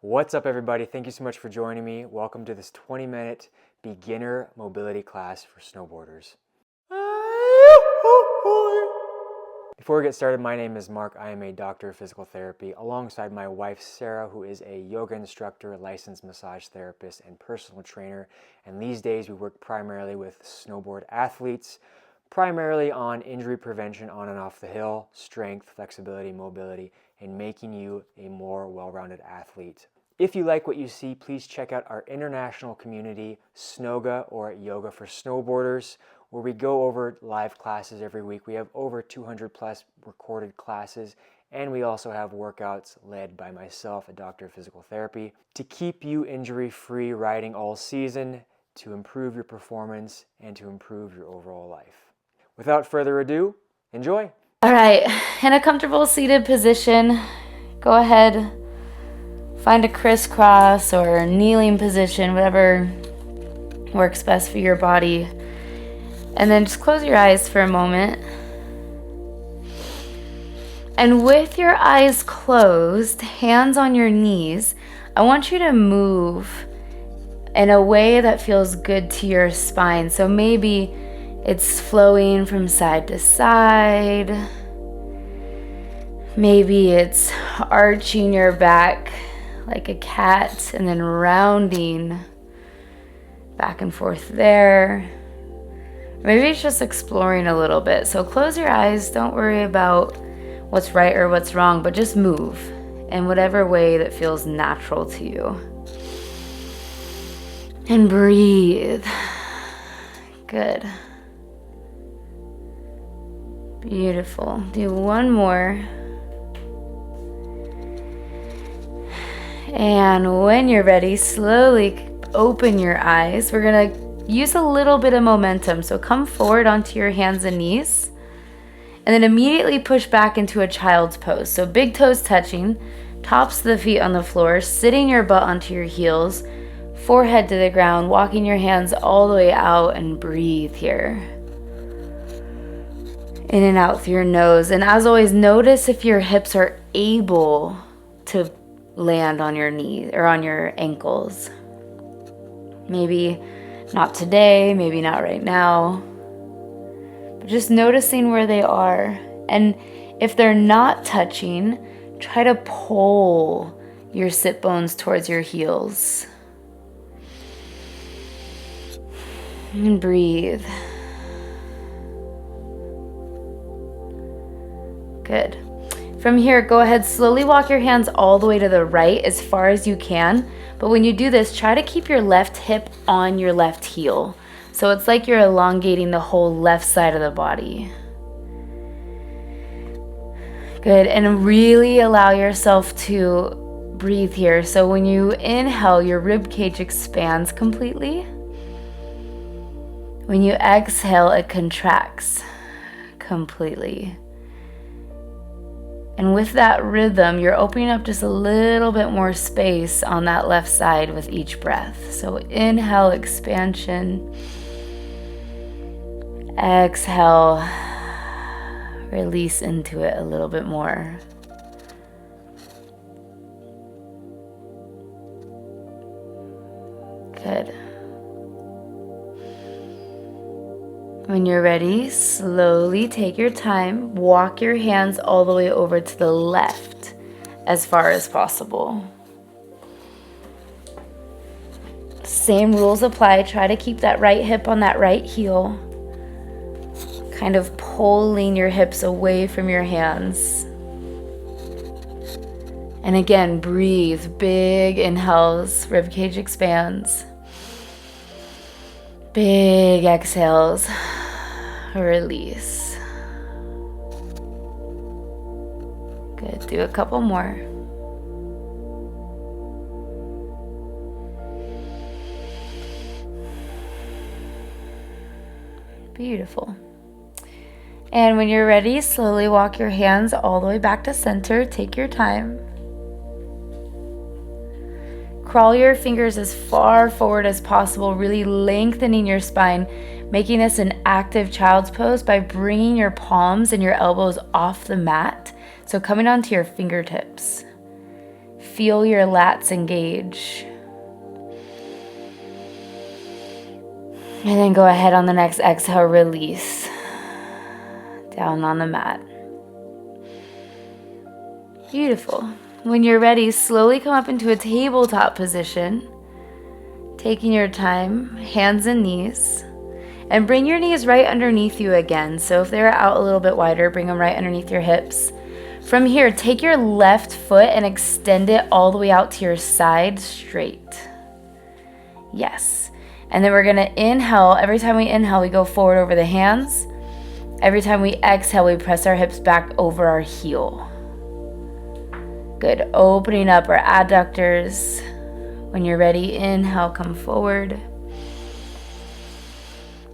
What's up, everybody? Thank you so much for joining me. Welcome to this 20-minute beginner mobility class for snowboarders. Before we get started, my name is Mark. I am a doctor of physical therapy alongside my wife, Sarah, who is a yoga instructor, licensed massage therapist, and personal trainer. And these days we work primarily with snowboard athletes, primarily on injury prevention on and off the hill, strength, flexibility, mobility, and making you a more well-rounded athlete. If you like what you see, please check out our international community, Snowga, or Yoga for Snowboarders, where we go over live classes every week. We have over 200 plus recorded classes, and we also have workouts led by myself, a doctor of physical therapy, to keep you injury-free riding all season, to improve your performance, and to improve your overall life. Without further ado, enjoy. All right, in a comfortable seated position, go ahead, find a crisscross or kneeling position, whatever works best for your body. And then just close your eyes for a moment. And with your eyes closed, hands on your knees, I want you to move in a way that feels good to your spine. So maybe it's flowing from side to side. Maybe it's arching your back like a cat and then rounding back and forth there. Maybe it's just exploring a little bit. So close your eyes. Don't worry about what's right or what's wrong, but just move in whatever way that feels natural to you. And breathe. Good. Beautiful. Do one more. And when you're ready, slowly open your eyes. We're going to use a little bit of momentum. So come forward onto your hands and knees. And then immediately push back into a child's pose. So big toes touching, tops of the feet on the floor, sitting your butt onto your heels, forehead to the ground, walking your hands all the way out, and breathe here. In and out through your nose. And as always, notice if your hips are able to land on your knees or on your ankles. Maybe not today, maybe not right now. But just noticing where they are. And if they're not touching, try to pull your sit bones towards your heels. And breathe. Good. From here, go ahead, slowly walk your hands all the way to the right as far as you can. But when you do this, try to keep your left hip on your left heel. So it's like you're elongating the whole left side of the body. Good, and really allow yourself to breathe here. So when you inhale, your rib cage expands completely. When you exhale, it contracts completely. And with that rhythm, you're opening up just a little bit more space on that left side with each breath. So inhale, expansion. Exhale, release into it a little bit more. Good. When you're ready, slowly take your time, walk your hands all the way over to the left as far as possible. Same rules apply. Try to keep that right hip on that right heel, kind of pulling your hips away from your hands. And again, breathe. Big inhales, ribcage expands. Big exhales, release. Good, do a couple more. Beautiful. And when you're ready, slowly walk your hands all the way back to center. Take your time. Crawl your fingers as far forward as possible, really lengthening your spine, making this an active child's pose by bringing your palms and your elbows off the mat. So coming onto your fingertips. feel your lats engage. And then go ahead on the next exhale, release down on the mat. Beautiful. When you're ready, slowly come up into a tabletop position, taking your time, hands and knees, and bring your knees right underneath you again. So if they're out a little bit wider, bring them right underneath your hips. From here, take your left foot and extend it all the way out to your side straight. Yes. And then we're going to inhale. Every time we inhale, we go forward over the hands. Every time we exhale, we press our hips back over our heel. Good. Opening up our adductors. When you're ready, inhale, come forward.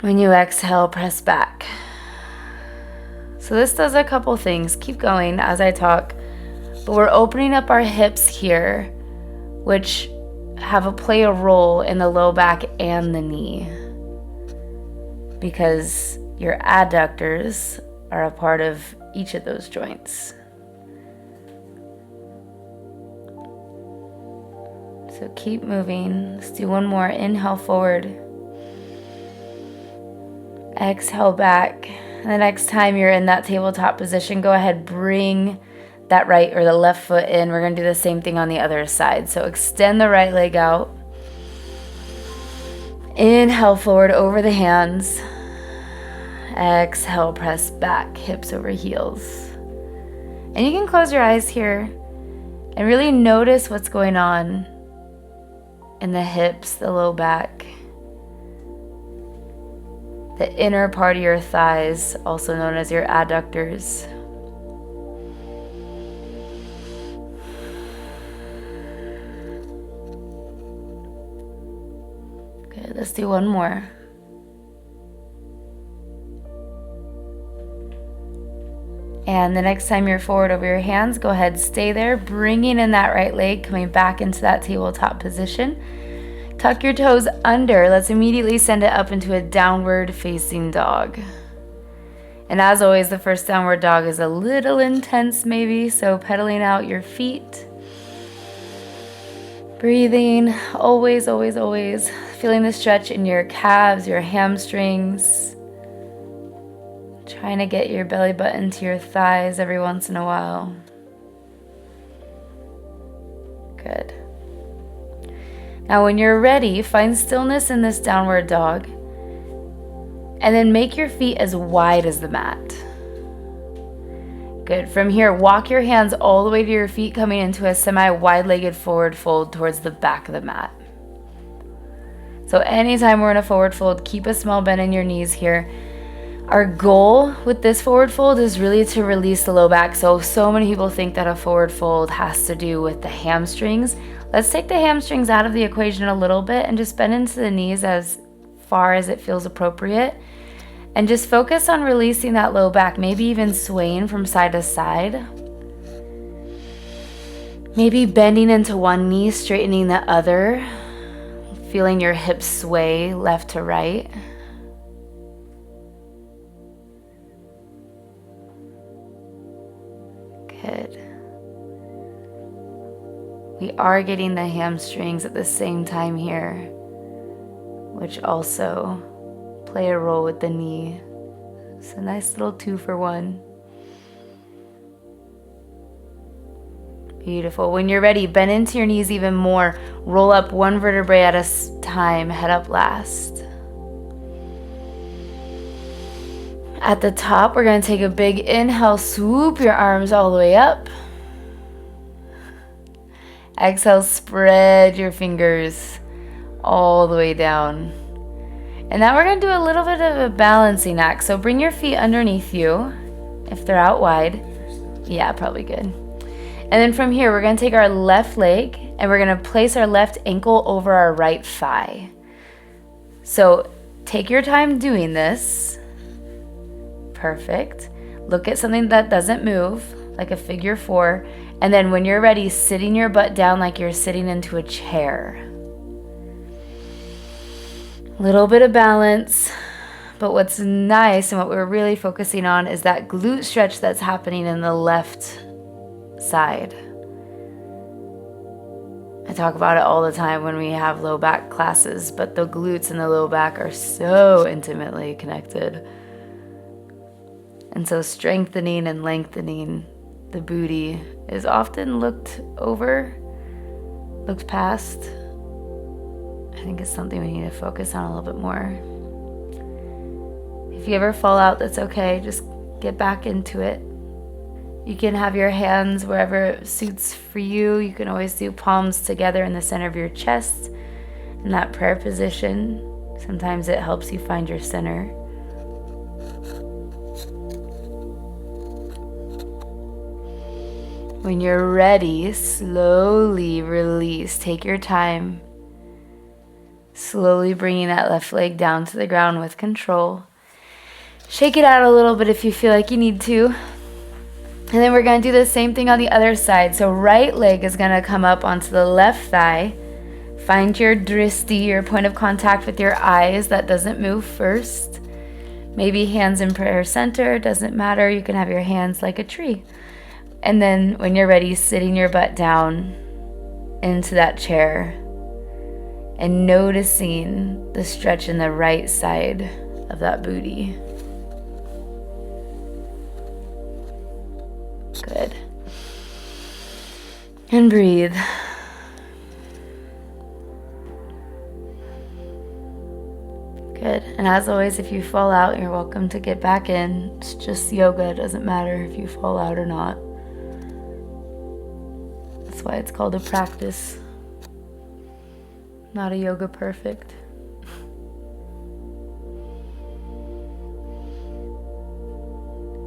When you exhale, press back. So this does a couple things. Keep going as I talk. But we're opening up our hips here, which play a role in the low back and the knee, because your adductors are a part of each of those joints. So keep moving. Let's do one more. Inhale forward. Exhale back. And the next time you're in that tabletop position, go ahead, bring that right or the left foot in. We're going to do the same thing on the other side. So extend the right leg out. Inhale forward over the hands. Exhale, press back, hips over heels. And you can close your eyes here and really notice what's going on in the hips, the low back, the inner part of your thighs, also known as your adductors. Good, let's do one more. And the next time you're forward over your hands, go ahead, stay there, bringing in that right leg, coming back into that tabletop position. Tuck your toes under. Let's immediately send it up into a downward facing dog. And as always, the first downward dog is a little intense maybe, so pedaling out your feet. Breathing, always, always, always. Feeling the stretch in your calves, your hamstrings. Trying to get your belly button to your thighs every once in a while. Good. Now when you're ready, find stillness in this downward dog. And then make your feet as wide as the mat. Good. From here, walk your hands all the way to your feet, coming into a semi-wide-legged forward fold towards the back of the mat. So anytime we're in a forward fold, keep a small bend in your knees here. Our goal with this forward fold is really to release the low back. So many people think that a forward fold has to do with the hamstrings. Let's take the hamstrings out of the equation a little bit and just bend into the knees as far as it feels appropriate. And just focus on releasing that low back, maybe even swaying from side to side. Maybe bending into one knee, straightening the other. Feeling your hips sway left to right. Good. We are getting the hamstrings at the same time here, which also play a role with the knee. It's a nice little 2-for-1. Beautiful. When you're ready, bend into your knees even more. Roll up one vertebrae at a time, head up last. At the top, we're going to take a big inhale, swoop your arms all the way up. Exhale, spread your fingers all the way down. And now we're going to do a little bit of a balancing act. So bring your feet underneath you if they're out wide. Yeah, probably good. And then from here, we're going to take our left leg and we're going to place our left ankle over our right thigh. So take your time doing this. Perfect. Look at something that doesn't move, like a figure 4. And then when you're ready, sitting your butt down like you're sitting into a chair. Little bit of balance. But what's nice and what we're really focusing on is that glute stretch that's happening in the left side. talk about it all the time when we have low back classes, but the glutes and the low back are so intimately connected. And so strengthening and lengthening the booty is often looked past. I think it's something we need to focus on a little bit more. If you ever fall out, that's okay. Just get back into it. You can have your hands wherever it suits for you. You can always do palms together in the center of your chest in that prayer position. Sometimes it helps you find your center. When you're ready, slowly release. Take your time. Slowly bringing that left leg down to the ground with control. Shake it out a little bit if you feel like you need to. And then we're going to do the same thing on the other side. So right leg is going to come up onto the left thigh. Find your dristi, your point of contact with your eyes that doesn't move first. Maybe hands in prayer center, doesn't matter. You can have your hands like a tree. And then when you're ready, sitting your butt down into that chair and noticing the stretch in the right side of that booty. Good. And breathe. Good. And as always, if you fall out, you're welcome to get back in. It's just yoga. It doesn't matter if you fall out or not. That's why it's called a practice. Not a yoga perfect.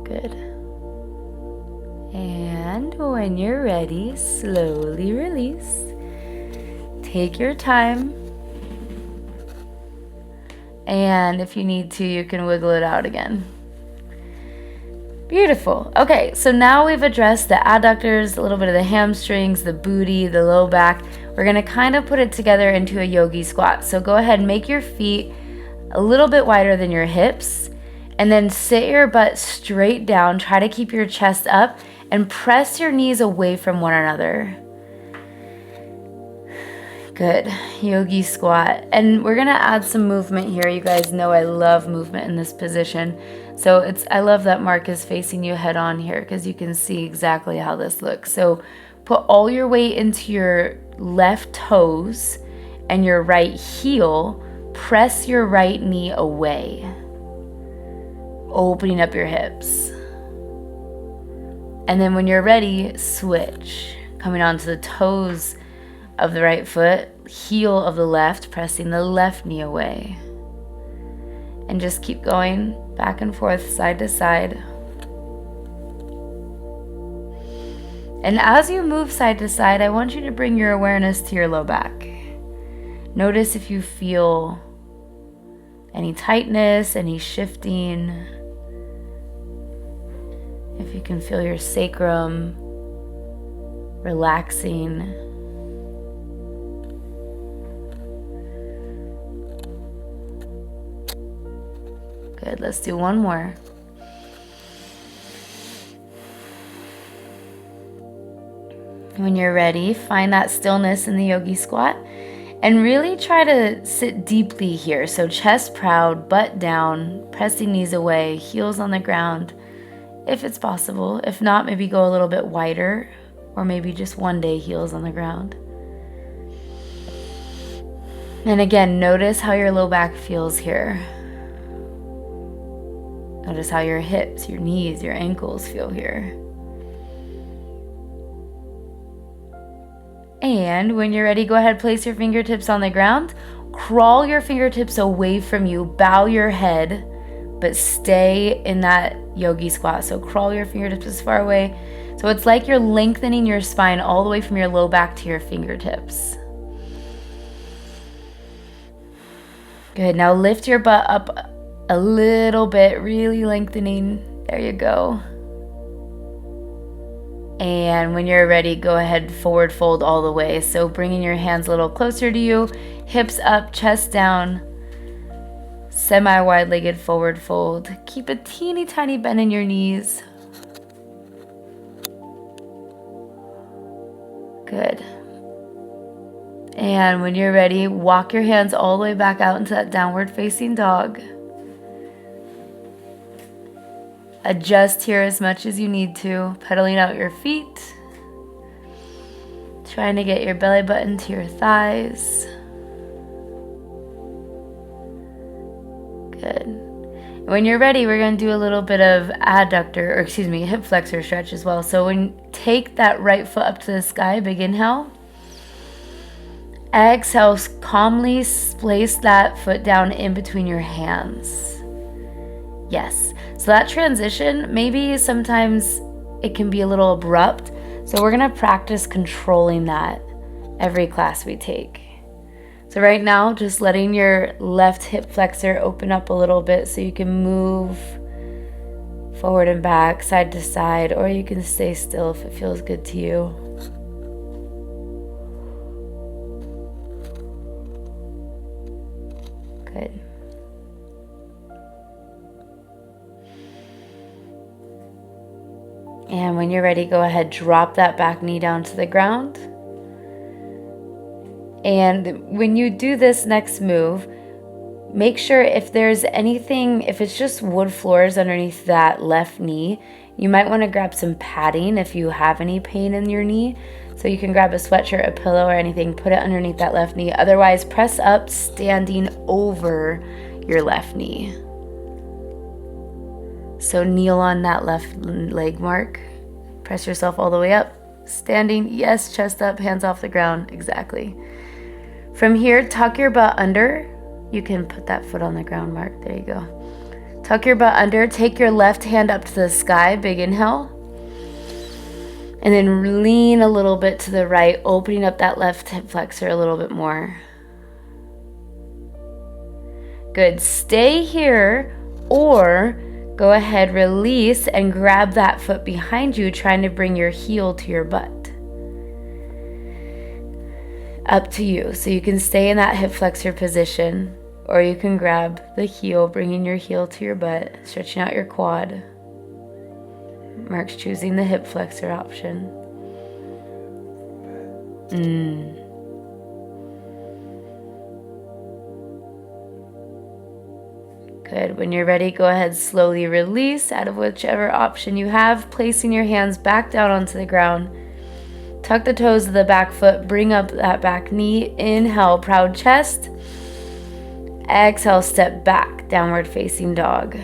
Good. And when you're ready, slowly release. Take your time. And if you need to, you can wiggle it out again. Beautiful. Okay, so now we've addressed the adductors, a little bit of the hamstrings, the booty, the low back. We're going to kind of put it together into a yogi squat. So go ahead and make your feet a little bit wider than your hips. And then sit your butt straight down. Try to keep your chest up and press your knees away from one another. Good. Yogi squat. And we're going to add some movement here. You guys know I love movement in this position. So I love that Mark is facing you head on here because you can see exactly how this looks. So put all your weight into your left toes and your right heel. Press your right knee away. Opening up your hips. And then when you're ready, switch. Coming onto the toes of the right foot, heel of the left, pressing the left knee away. And just keep going back and forth, side to side. And as you move side to side, I want you to bring your awareness to your low back. Notice if you feel any tightness, any shifting. If you can feel your sacrum relaxing. Good, let's do one more. When you're ready, find that stillness in the yogi squat and really try to sit deeply here. So chest proud, butt down, pressing knees away, heels on the ground, if it's possible. If not, maybe go a little bit wider, or maybe just one day heels on the ground. And again, notice how your low back feels here. Notice how your hips, your knees, your ankles feel here. And when you're ready, go ahead, place your fingertips on the ground. Crawl your fingertips away from you. Bow your head, but stay in that yogi squat. So crawl your fingertips as far away. So it's like you're lengthening your spine all the way from your low back to your fingertips. Good. Now lift your butt up a little bit, really lengthening. There you go. And when you're ready, go ahead, forward fold all the way. So bringing your hands a little closer to you, hips up, chest down, semi-wide-legged forward fold. Keep a teeny tiny bend in your knees. Good. And when you're ready, walk your hands all the way back out into that downward facing dog. Adjust here as much as you need to, pedaling out your feet. Trying to get your belly button to your thighs. Good. When you're ready, we're going to do a little bit of hip flexor stretch as well. So take that right foot up to the sky, big inhale. Exhale, calmly place that foot down in between your hands. Yes. So that transition, maybe sometimes it can be a little abrupt. So we're going to practice controlling that every class we take. So right now, just letting your left hip flexor open up a little bit so you can move forward and back, side to side, or you can stay still if it feels good to you. Good. And when you're ready, go ahead, drop that back knee down to the ground. And when you do this next move, make sure if there's anything, if it's just wood floors underneath that left knee, you might want to grab some padding if you have any pain in your knee. So you can grab a sweatshirt, a pillow, or anything, put it underneath that left knee. Otherwise, press up, standing over your left knee. So kneel on that left leg mark. Press yourself all the way up. Standing, yes, chest up, hands off the ground. Exactly. From here, tuck your butt under. You can put that foot on the ground, Mark. There you go. Tuck your butt under. Take your left hand up to the sky. Big inhale. And then lean a little bit to the right, opening up that left hip flexor a little bit more. Good. Stay here, or go ahead, release, and grab that foot behind you, trying to bring your heel to your butt. Up to you. So you can stay in that hip flexor position, or you can grab the heel, bringing your heel to your butt, stretching out your quad. Mark's choosing the hip flexor option. Good. When you're ready, go ahead, slowly release out of whichever option you have, placing your hands back down onto the ground. Tuck the toes of the back foot, bring up that back knee. Inhale, proud chest. Exhale, step back, downward facing dog.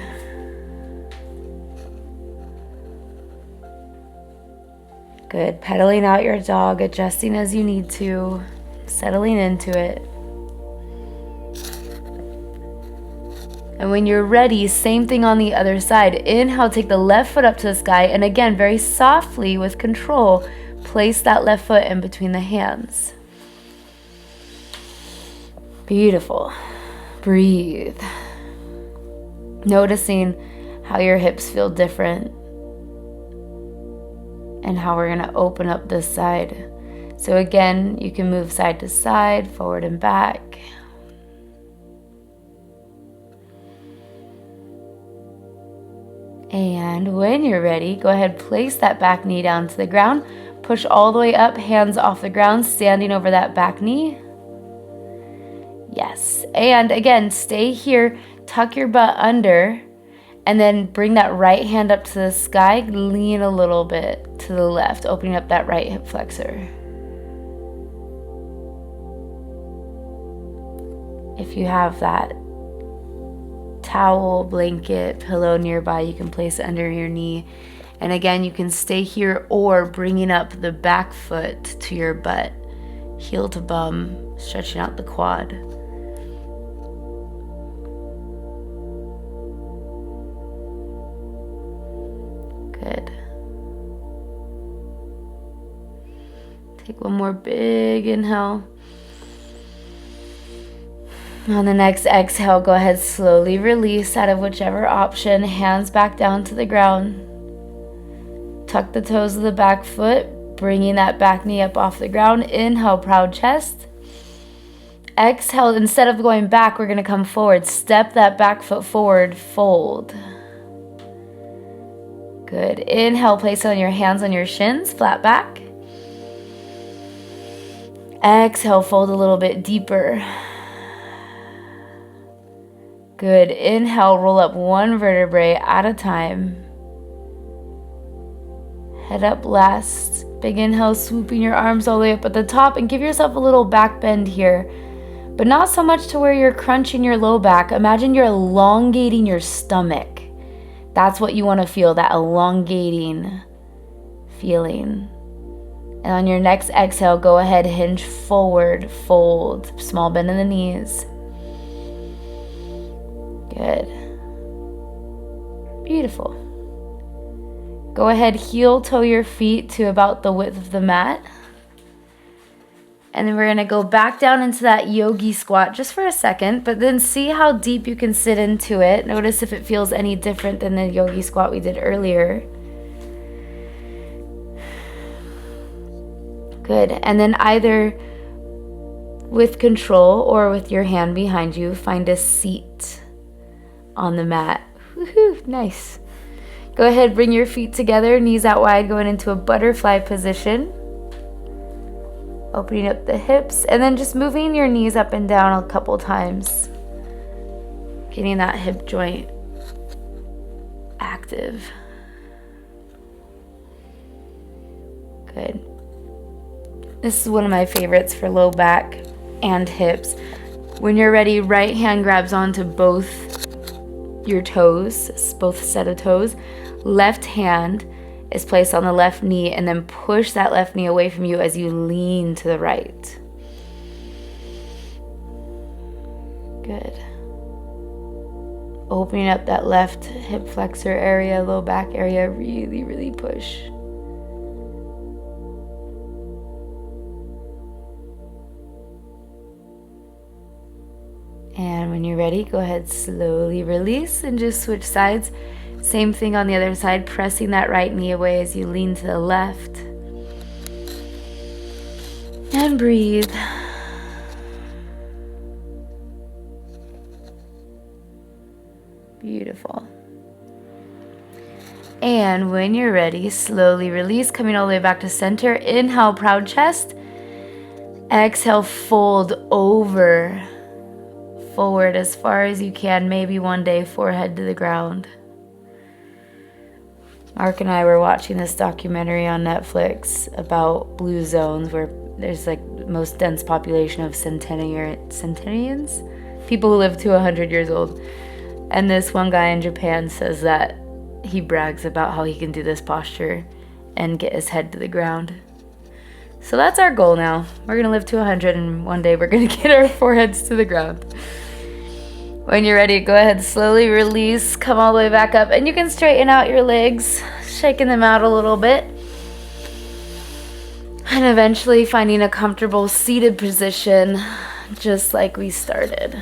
Good. Pedaling out your dog, adjusting as you need to, settling into it. And when you're ready, same thing on the other side. Inhale, take the left foot up to the sky, and again, very softly with control, place that left foot in between the hands. Beautiful. Breathe. Noticing how your hips feel different and how we're going to open up this side. So again, you can move side to side, forward and back. And when you're ready, go ahead, place that back knee down to the ground. Push all the way up, hands off the ground, standing over that back knee. Yes. And again, stay here, tuck your butt under, and then bring that right hand up to the sky, lean a little bit to the left, opening up that right hip flexor. If you have that towel, blanket, pillow nearby, you can place it under your knee. And again, you can stay here or bringing up the back foot to your butt, heel to bum, stretching out the quad. Good. Take one more big inhale. On the next exhale, go ahead, slowly release out of whichever option, hands back down to the ground. Tuck the toes of the back foot, bringing that back knee up off the ground. Inhale, proud chest. Exhale, instead of going back, we're going to come forward. Step that back foot forward, fold. Good. Inhale, place on your hands on your shins, flat back. Exhale, fold a little bit deeper. Good. Inhale, roll up one vertebrae at a time. Head up last. Big inhale, swooping your arms all the way up at the top, and give yourself a little back bend here. But not so much to where you're crunching your low back. Imagine you're elongating your stomach. That's what you want to feel, that elongating feeling. And on your next exhale, go ahead, hinge forward, fold. Small bend in the knees. Good. Beautiful. Go ahead, heel toe your feet to about the width of the mat. And then we're going to go back down into that yogi squat just for a second, but then see how deep you can sit into it. Notice if it feels any different than the yogi squat we did earlier. Good. And then either with control or with your hand behind you, find a seat on the mat. Woohoo, nice. Go ahead, bring your feet together, knees out wide, going into a butterfly position. Opening up the hips, and then just moving your knees up and down a couple times. Getting that hip joint active. Good. This is one of my favorites for low back and hips. When you're ready, right hand grabs onto both your toes, both set of toes. Left hand is placed on the left knee, and then push that left knee away from you as you lean to the right. Good. Opening up that left hip flexor area, low back area, really, really push. And when you're ready, go ahead, slowly release and just switch sides. Same thing on the other side, pressing that right knee away as you lean to the left. And breathe. Beautiful. And when you're ready, slowly release, coming all the way back to center. Inhale, proud chest. Exhale, fold over. Forward as far as you can, maybe one day forehead to the ground. Mark and I were watching this documentary on Netflix about blue zones where there's like the most dense population of centenarians, people who live to 100 years old. And this one guy in Japan says that he brags about how he can do this posture and get his head to the ground. So that's our goal now. We're going to live to 100, and one day we're going to get our foreheads to the ground. When you're ready, go ahead, slowly release, come all the way back up, and you can straighten out your legs, shaking them out a little bit. And eventually finding a comfortable seated position, just like we started.